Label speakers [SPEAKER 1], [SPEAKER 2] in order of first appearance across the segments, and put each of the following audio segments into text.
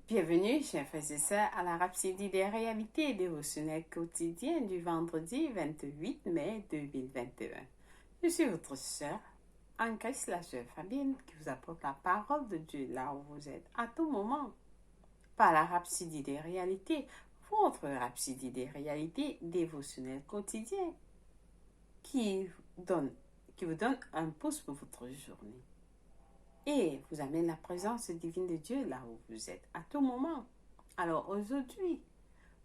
[SPEAKER 1] Bienvenue, chers frères et sœurs, à la Rhapsodie des réalités dévotionnelles quotidiennes du vendredi 28 mai 2021. Je suis votre sœur, en Christ, la sœur Fabienne, qui vous apporte la parole de Dieu là où vous êtes, à tout moment. Par la Rhapsodie des réalités, votre Rhapsodie des réalités dévotionnelles quotidiennes, qui vous donne un pouce pour votre journée. Et vous amène la présence divine de Dieu là où vous êtes, à tout moment. Alors aujourd'hui,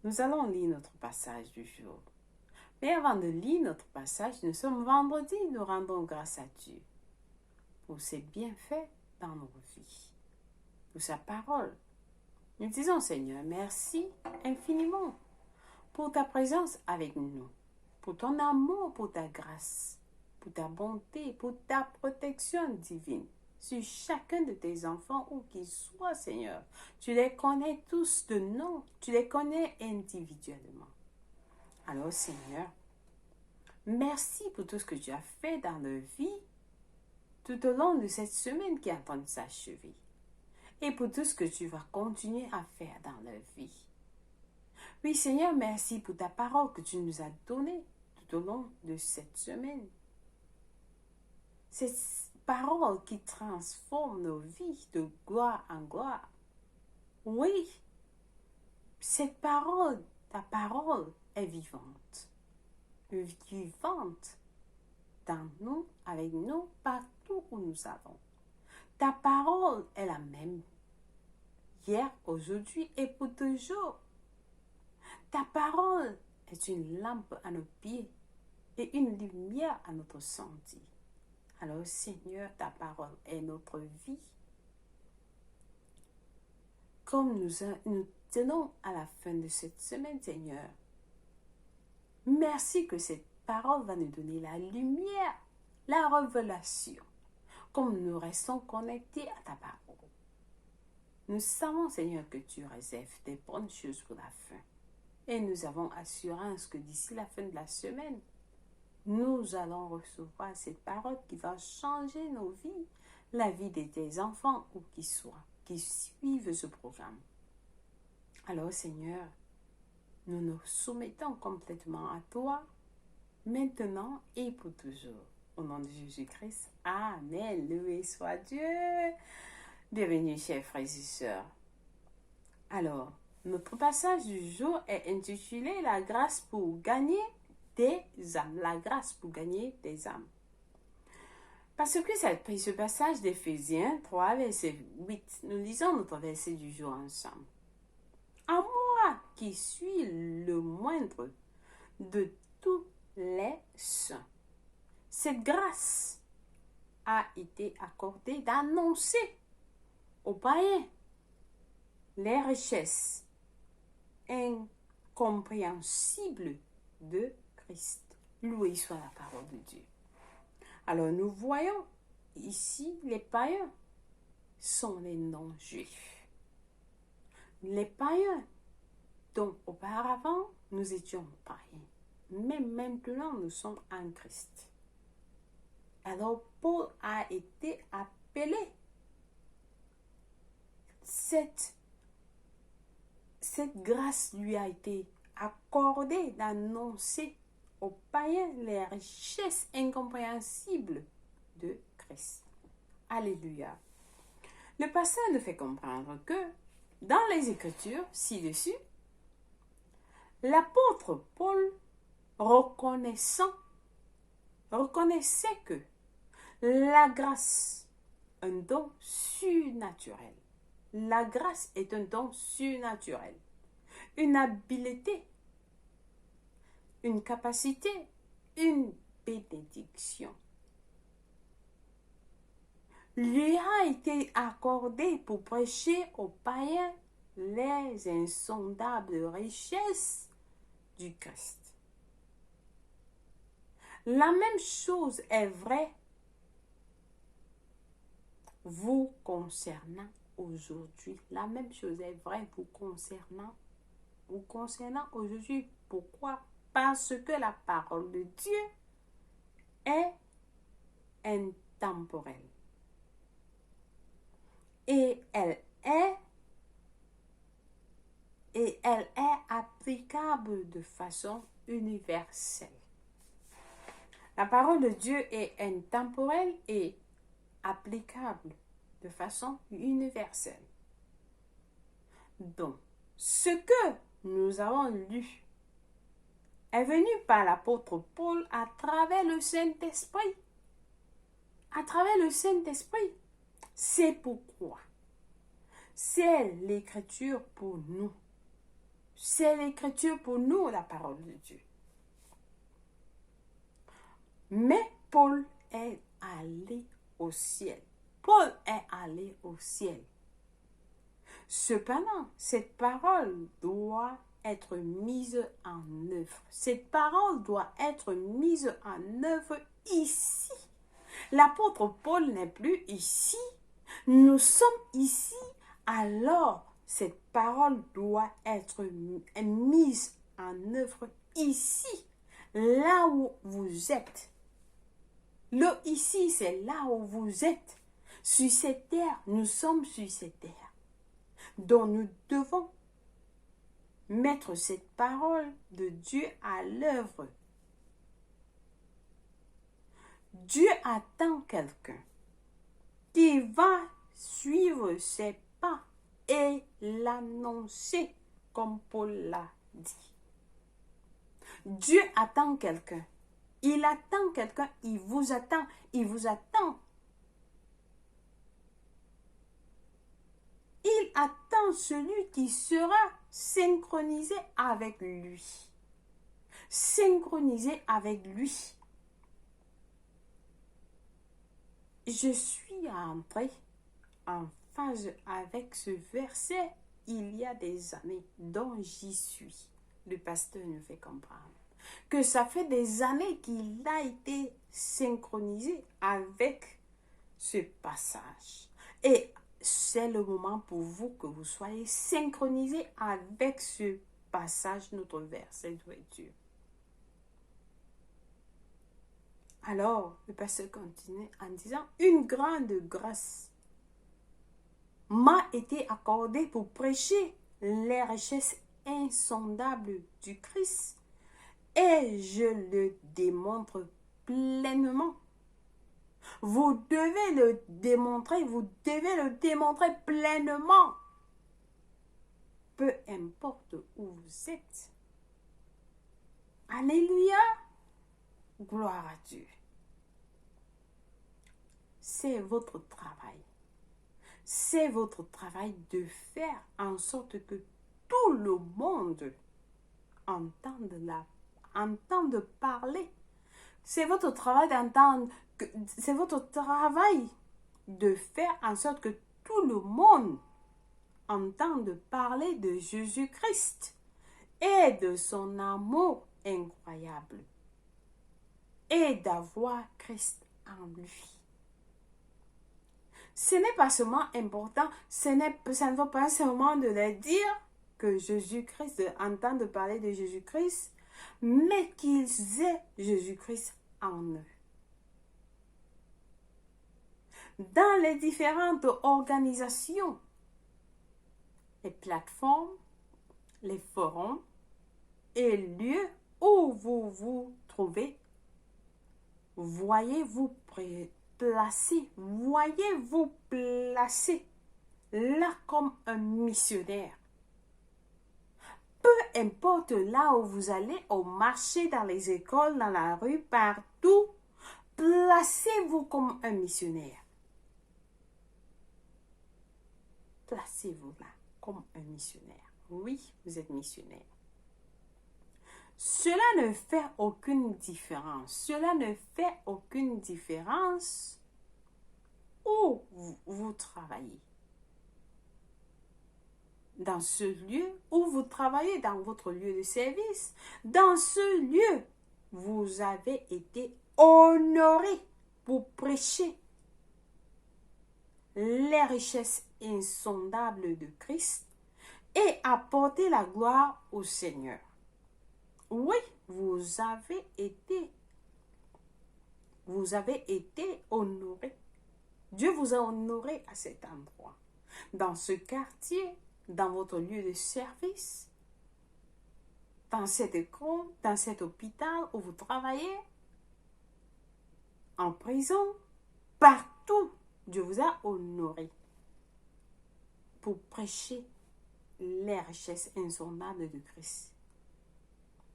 [SPEAKER 1] nous allons lire notre passage du jour. Mais avant de lire notre passage, nous sommes vendredi, nous rendons grâce à Dieu pour ses bienfaits dans nos vies, pour sa parole. Nous disons, Seigneur, merci infiniment pour ta présence avec nous, pour ton amour, pour ta grâce, pour ta bonté, pour ta protection divine sur chacun de tes enfants, où qu'ils soient, Seigneur. Tu les connais tous de nom, tu les connais individuellement. Alors, Seigneur, merci pour tout ce que tu as fait dans leur vie tout au long de cette semaine qui est en train de s'achever, et pour tout ce que tu vas continuer à faire dans leur vie. Oui, Seigneur, merci pour ta parole que tu nous as donnée tout au long de cette semaine. Cette parole qui transforme nos vies de gloire en gloire. Oui, cette parole, ta parole est vivante. Vivante dans nous, avec nous, partout où nous allons. Ta parole est la même hier, aujourd'hui et pour toujours. Ta parole est une lampe à nos pieds et une lumière à notre sentier. Alors, Seigneur, ta parole est notre vie. Comme nous tenons à la fin de cette semaine, Seigneur, merci que cette parole va nous donner la lumière, la révélation, comme nous restons connectés à ta parole. Nous savons, Seigneur, que tu réserves des bonnes choses pour la fin. Et nous avons assurance que d'ici la fin de la semaine, nous allons recevoir cette parole qui va changer nos vies, la vie de tes enfants ou qui soient, qui suivent ce programme. Alors, Seigneur, nous nous soumettons complètement à toi, maintenant et pour toujours. Au nom de Jésus-Christ, Amen. Loué soit Dieu. Bienvenue, chers frères et sœurs. Alors, notre passage du jour est intitulé « La grâce pour gagner des âmes ». La grâce pour gagner des âmes. Parce que ce passage d'Éphésiens 3, verset 8, nous lisons notre verset du jour ensemble. « À moi qui suis le moindre de tous les saints, cette grâce a été accordée d'annoncer aux païens les richesses incompréhensibles de Christ. Loué soit la parole de Dieu. Alors nous voyons ici les païens sont les non-juifs. Les païens dont auparavant nous étions païens. Mais maintenant nous sommes en Christ. Alors Paul a été appelé. Cette grâce lui a été accordée d'annoncer aux païens les richesses incompréhensibles de Christ. Alléluia. Le passage nous fait comprendre que dans les Écritures ci-dessus, l'apôtre Paul reconnaissait que la grâce, un don surnaturel. La grâce est un don surnaturel, une habileté, une capacité, une bénédiction. Lui a été accordé pour prêcher aux païens les insondables richesses du Christ. La même chose est vraie vous concernant aujourd'hui. La même chose est vraie vous concernant aujourd'hui. Pourquoi? Parce que la parole de Dieu est intemporelle. Et elle est elle est applicable de façon universelle. La parole de Dieu est intemporelle et applicable de façon universelle. Donc, ce que nous avons lu est venu par l'apôtre Paul à travers le Saint-Esprit. À travers le Saint-Esprit. C'est pourquoi c'est l'écriture pour nous. C'est l'écriture pour nous, la parole de Dieu. Mais Paul est allé au ciel. Paul est allé au ciel. Cependant, cette parole doit être mise en œuvre. Cette parole doit être mise en œuvre ici. L'apôtre Paul n'est plus ici. Nous sommes ici. Alors, cette parole doit être mise en œuvre ici, là où vous êtes. Le ici, c'est là où vous êtes. Sur cette terre, nous sommes sur cette terre. Donc nous devons mettre cette parole de Dieu à l'œuvre. Dieu attend quelqu'un qui va suivre ses pas et l'annoncer comme Paul l'a dit. Dieu attend quelqu'un. Il attend quelqu'un, il vous attend, il vous attend. Il attend celui qui sera synchronisé avec lui. Synchronisé avec lui. Je suis entrée en phase avec ce verset il y a des années dont j'y suis. Le pasteur nous fait comprendre que ça fait des années qu'il a été synchronisé avec ce passage. Et c'est le moment pour vous que vous soyez synchronisés avec ce passage, notre verset d'ouverture. Alors, le pasteur continue en disant, une grande grâce m'a été accordée pour prêcher les richesses insondables du Christ et je le démontre pleinement. Vous devez le démontrer pleinement. Peu importe où vous êtes. Alléluia. Gloire à Dieu. C'est votre travail. C'est votre travail de faire en sorte que tout le monde entende parler. C'est votre travail d'entendre. C'est votre travail de faire en sorte que tout le monde entende parler de Jésus-Christ et de son amour incroyable et d'avoir Christ en lui. Ce n'est pas seulement important, ça ne va pas seulement de leur dire que Jésus-Christ, entendent parler de Jésus-Christ, mais qu'ils aient Jésus-Christ en eux. Dans les différentes organisations, les plateformes, les forums et lieux où vous vous trouvez, voyez-vous placer là comme un missionnaire. Peu importe là où vous allez, au marché, dans les écoles, dans la rue, partout, placez-vous comme un missionnaire. Placez-vous là comme un missionnaire. Oui, vous êtes missionnaire. Cela ne fait aucune différence. Cela ne fait aucune différence où vous travaillez. Dans ce lieu où vous travaillez, dans votre lieu de service, dans ce lieu, vous avez été honoré pour prêcher les richesses insondables de Christ et apporter la gloire au Seigneur. Oui, vous avez été honoré. Dieu vous a honoré à cet endroit. Dans ce quartier, dans votre lieu de service, dans cette école, dans cet hôpital où vous travaillez, en prison, partout, Dieu vous a honoré pour prêcher les richesses insondables de Christ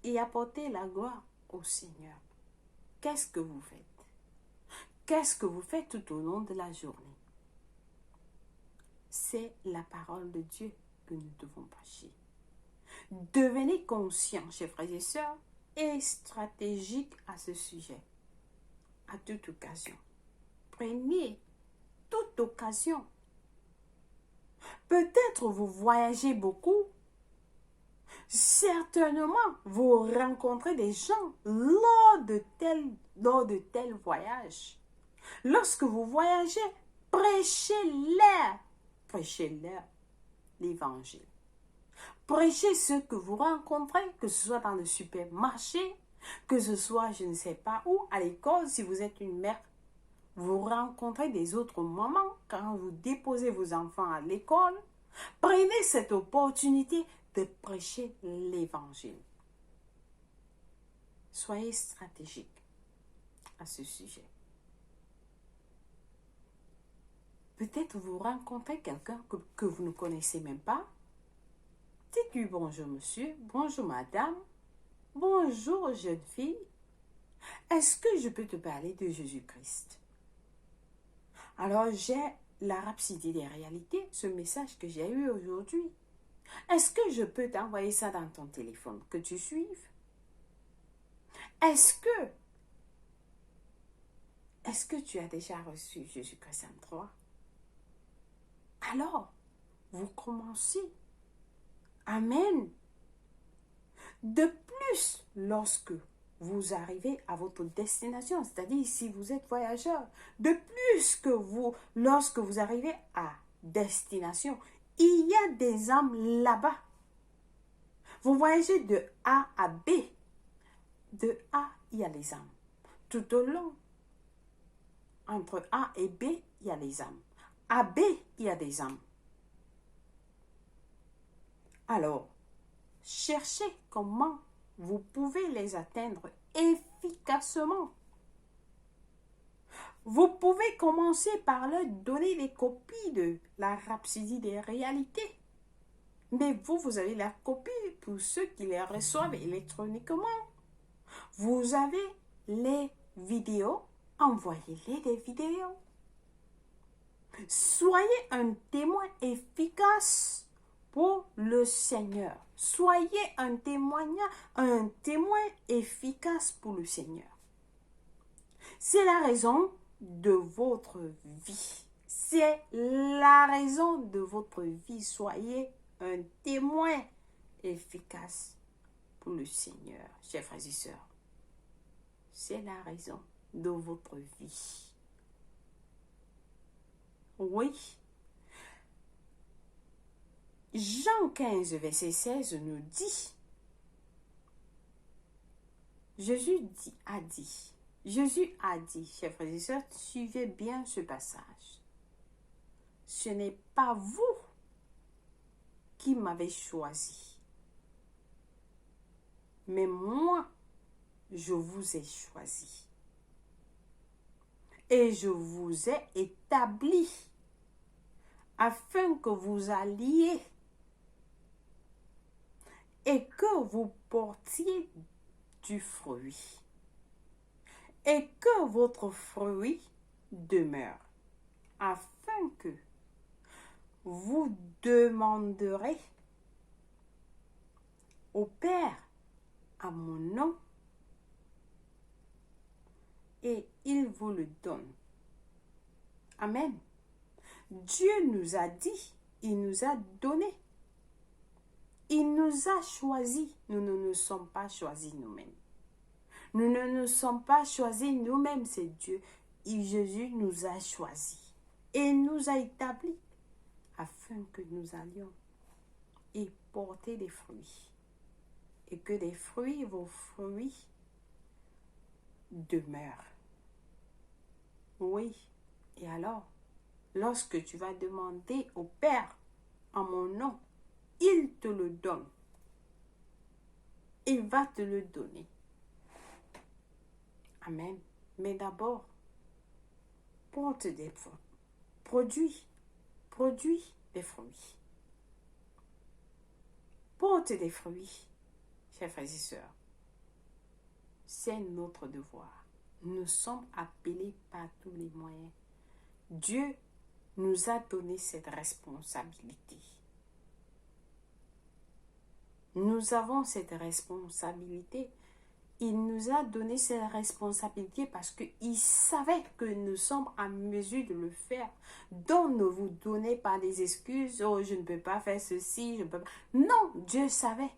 [SPEAKER 1] et apporter la gloire au Seigneur. Qu'est-ce que vous faites? Qu'est-ce que vous faites tout au long de la journée? C'est la parole de Dieu que nous devons prêcher. Devenez conscients, chers frères et sœurs, et stratégiques à ce sujet, à toute occasion. Prenez toute occasion. Peut-être vous voyagez beaucoup. Certainement, vous rencontrez des gens lors de tels voyages. Lorsque vous voyagez, prêchez-leur l'évangile. Prêchez ce que vous rencontrez, que ce soit dans le supermarché, que ce soit je ne sais pas où, à l'école, si vous êtes une mère, vous rencontrez des autres mamans quand vous déposez vos enfants à l'école. Prenez cette opportunité de prêcher l'évangile. Soyez stratégique à ce sujet. Peut-être vous rencontrez quelqu'un que vous ne connaissez même pas. Dites-lui bonjour monsieur, bonjour madame, bonjour jeune fille. Est-ce que je peux te parler de Jésus-Christ? Alors j'ai la rhapsodie des réalités, ce message que j'ai eu aujourd'hui. Est-ce que je peux t'envoyer ça dans ton téléphone, que tu suives? Est-ce que tu as déjà reçu Jésus-Christ en toi? Alors, vous commencez. Amen. De plus, lorsque vous arrivez à votre destination, c'est-à-dire si vous êtes voyageur, de plus que lorsque vous arrivez à destination, il y a des âmes là-bas. Vous voyagez de A à B. De A, il y a les âmes. Tout au long, entre A et B, il y a les âmes. À B, il y a des âmes. Alors, cherchez comment vous pouvez les atteindre efficacement. Vous pouvez commencer par leur donner des copies de la rhapsodie des réalités. Mais vous avez la copie pour ceux qui les reçoivent électroniquement. Vous avez les vidéos, envoyez-les des vidéos. Soyez un témoin efficace pour le Seigneur. Soyez un témoin efficace pour le Seigneur. C'est la raison de votre vie. C'est la raison de votre vie. Soyez un témoin efficace pour le Seigneur, chers frères et sœurs. C'est la raison de votre vie. Oui. Jean 15, verset 16 nous dit, Jésus a dit, chers frères et sœurs, suivez bien ce passage. Ce n'est pas vous qui m'avez choisi, mais moi, je vous ai choisi. Et je vous ai établi afin que vous alliez et que vous portiez du fruit et que votre fruit demeure, afin que vous demanderez au Père à mon nom et il vous le donne. Amen. Dieu nous a dit, il nous a donné. Il nous a choisis. Nous ne nous sommes pas choisis nous-mêmes. Nous ne nous sommes pas choisis nous-mêmes, c'est Dieu. Et Jésus nous a choisis et nous a établis afin que nous allions et porter des fruits. Et que des fruits, vos fruits, demeurent. Oui. Et alors, lorsque tu vas demander au Père en mon nom, il te le donne. Il va te le donner. Amen. Mais d'abord, porte des fruits. Produis des fruits. Porte des fruits, chers frères et sœurs. C'est notre devoir. Nous sommes appelés par tous les moyens. Dieu nous a donné cette responsabilité. Nous avons cette responsabilité. Il nous a donné cette responsabilité parce qu'il savait que nous sommes en mesure de le faire. Donc ne vous donnez pas des excuses. Oh, je ne peux pas faire ceci, je ne peux pas. Non, Dieu savait.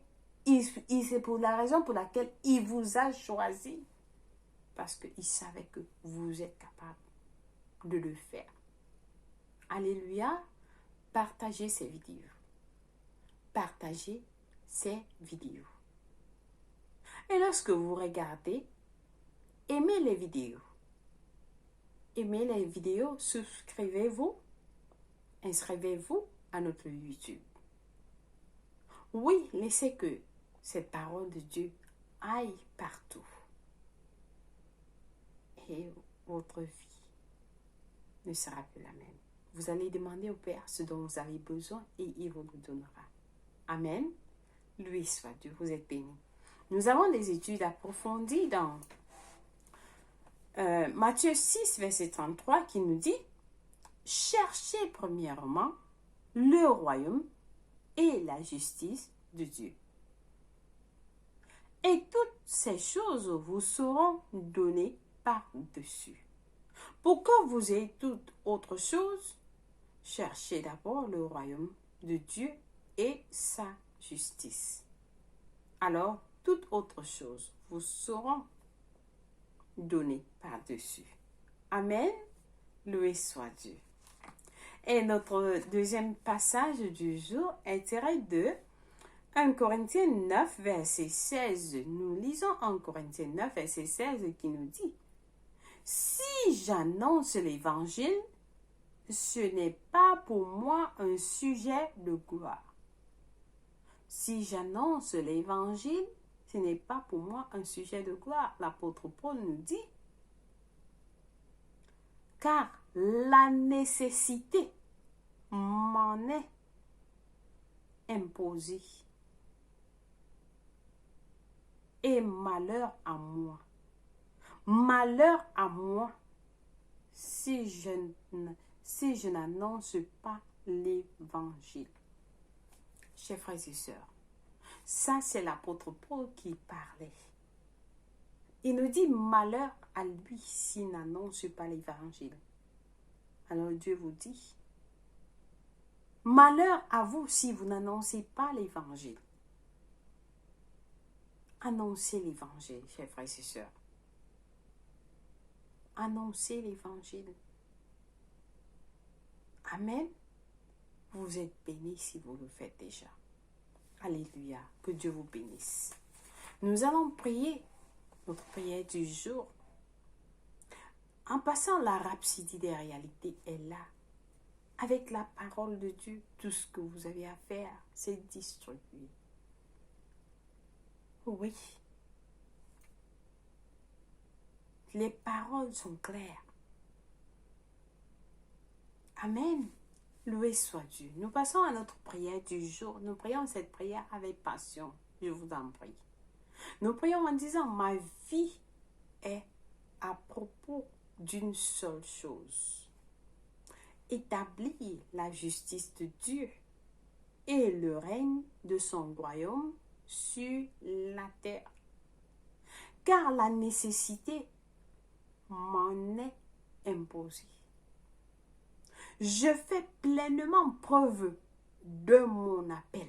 [SPEAKER 1] C'est pour la raison pour laquelle il vous a choisi. Parce qu'il savait que vous êtes capable de le faire. Alléluia. Partagez ces vidéos. Partagez ces vidéos. Et lorsque vous regardez, aimez les vidéos. Aimez les vidéos, souscrivez-vous, inscrivez-vous à notre YouTube. Oui, laissez que cette parole de Dieu aille partout. Et votre vie ne sera plus la même. Vous allez demander au Père ce dont vous avez besoin et il vous le donnera. Amen. Lui soit Dieu, vous êtes bénis. Nous avons des études approfondies dans Matthieu 6, verset 33 qui nous dit « Cherchez premièrement le royaume et la justice de Dieu. Et toutes ces choses vous seront données par-dessus. Pour que vous ayez toute autre chose, cherchez d'abord le royaume de Dieu et sa justice. Alors, toute autre chose vous seront données par-dessus. Amen. Loué soit Dieu. Et notre deuxième passage du jour est tiré de 1 Corinthiens 9, verset 16. Nous lisons 1 Corinthiens 9, verset 16 qui nous dit « Si j'annonce l'évangile, ce n'est pas pour moi un sujet de gloire. Si j'annonce l'évangile, ce n'est pas pour moi un sujet de gloire. » L'apôtre Paul nous dit « Car la nécessité m'en est imposée. Et malheur à moi. Malheur à moi si je n'annonce pas l'évangile. » Chers frères et sœurs, ça c'est l'apôtre Paul qui parlait. Il nous dit malheur à lui s'il n'annonce pas l'évangile. Alors Dieu vous dit, malheur à vous si vous n'annoncez pas l'évangile. Annoncez l'évangile, chers frères et sœurs. Annoncez l'évangile. Amen. Vous êtes bénis si vous le faites déjà. Alléluia. Que Dieu vous bénisse. Nous allons prier notre prière du jour. En passant, la rhapsodie des réalités est là. Avec la parole de Dieu, tout ce que vous avez à faire, c'est distribuer. Oui. Les paroles sont claires. Amen. Loué soit Dieu. Nous passons à notre prière du jour. Nous prions cette prière avec passion. Je vous en prie. Nous prions en disant, ma vie est à propos d'une seule chose. Établir la justice de Dieu et le règne de son royaume sur la terre. Car la nécessité m'en est imposée. Je fais pleinement preuve de mon appel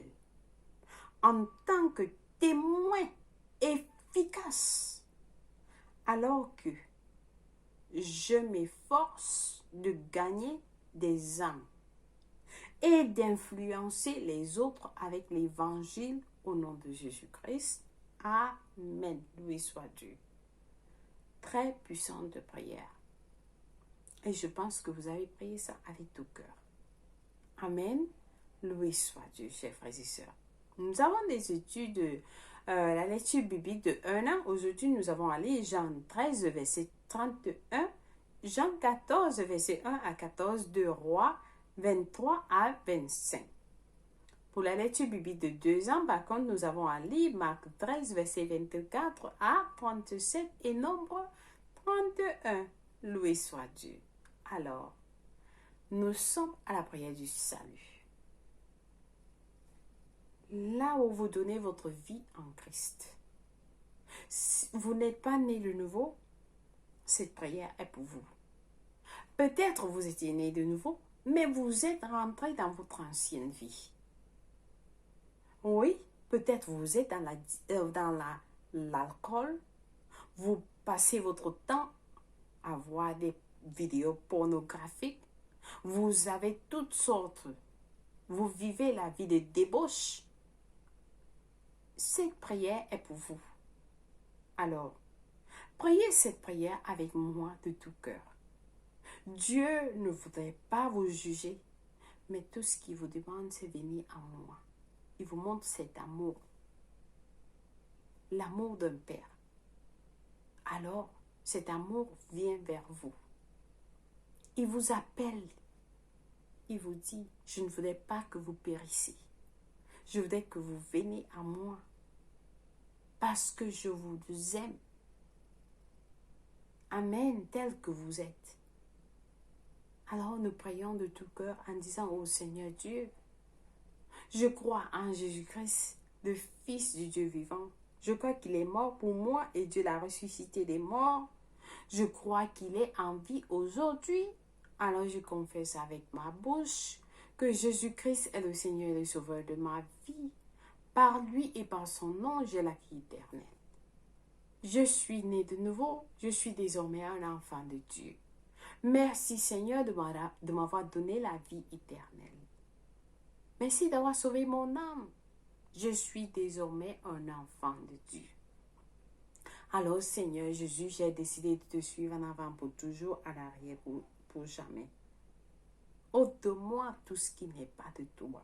[SPEAKER 1] en tant que témoin efficace, alors que je m'efforce de gagner des âmes et d'influencer les autres avec l'évangile au nom de Jésus-Christ. Amen. Loué soit Dieu. Très puissante prière. Et je pense que vous avez prié ça avec tout cœur. Amen. Loué soit Dieu, chers frères et sœurs. Nous avons des études La lecture biblique de 1 an. Aujourd'hui, nous avons allé Jean 13, verset 31, Jean 14, verset 1 à 14, 2 Rois 23 à 25. Pour la lecture biblique de 2 ans, par contre, nous avons allé Marc 13, verset 24 à 37 et Nombre 31. Loué soit Dieu. Alors, nous sommes à la prière du salut. Là où vous donnez votre vie en Christ. Si vous n'êtes pas né de nouveau, cette prière est pour vous. Peut-être vous étiez né de nouveau, mais vous êtes rentré dans votre ancienne vie. Oui, peut-être vous êtes dans l'alcool, vous passez votre temps à voir des vidéos pornographiques, vous avez toutes sortes, vous vivez la vie de débauche. Cette prière est pour vous. Alors, priez cette prière avec moi de tout cœur. Dieu ne voudrait pas vous juger, mais tout ce qu'il vous demande, c'est venir à moi. Il vous montre cet amour, l'amour d'un père. Alors, cet amour vient vers vous. Il vous appelle. Il vous dit, je ne voudrais pas que vous périssiez. Je voudrais que vous veniez à moi parce que je vous aime. Amen, tel que vous êtes. Alors nous prions de tout cœur en disant au Seigneur Dieu, je crois en Jésus-Christ, le Fils du Dieu vivant. Je crois qu'il est mort pour moi et Dieu l'a ressuscité des morts. Je crois qu'il est en vie aujourd'hui. Alors je confesse avec ma bouche que Jésus-Christ est le Seigneur et le Sauveur de ma vie. Par lui et par son nom, j'ai la vie éternelle. Je suis né de nouveau, je suis désormais un enfant de Dieu. Merci Seigneur de m'avoir donné la vie éternelle. Merci d'avoir sauvé mon âme. Je suis désormais un enfant de Dieu. Alors Seigneur Jésus, j'ai décidé de te suivre en avant pour toujours, en arrière pour jamais. Ôte de moi tout ce qui n'est pas de toi.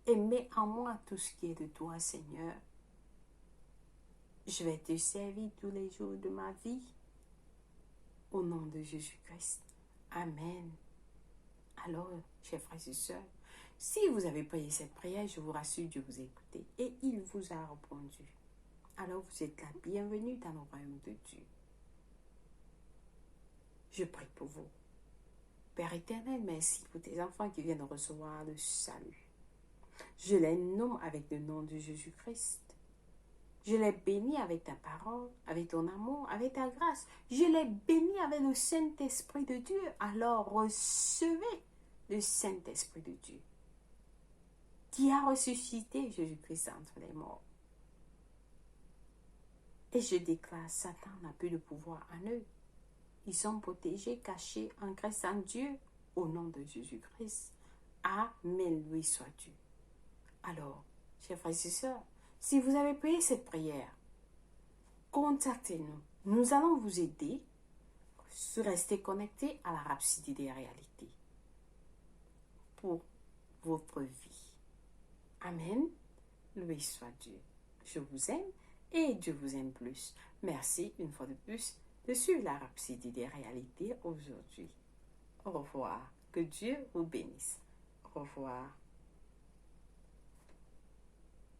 [SPEAKER 1] Et mets en moi tout ce qui est de toi, Seigneur. Je vais te servir tous les jours de ma vie. Au nom de Jésus-Christ. Amen. Alors, chers frères et sœurs, si vous avez prié cette prière, je vous rassure, Dieu vous a écouté et il vous a répondu. Alors, vous êtes la bienvenue dans le royaume de Dieu. Je prie pour vous. Père éternel, merci pour tes enfants qui viennent recevoir le salut. Je les nomme avec le nom de Jésus-Christ. Je les bénis avec ta parole, avec ton amour, avec ta grâce. Je les bénis avec le Saint-Esprit de Dieu. Alors recevez le Saint-Esprit de Dieu qui a ressuscité Jésus-Christ entre les morts. Et je déclare, Satan n'a plus de pouvoir en eux. Ils sont protégés, cachés en Christ en Dieu, au nom de Jésus-Christ. Amen, loué soit Dieu. Alors, chers frères et sœurs, si vous avez prié cette prière, contactez-nous. Nous allons vous aider à rester connectés à la rhapsodie des réalités pour votre vie. Amen. Loué soit Dieu. Je vous aime et Dieu vous aime plus. Merci une fois de plus de suivre la rhapsodie des réalités aujourd'hui. Au revoir. Que Dieu vous bénisse. Au revoir.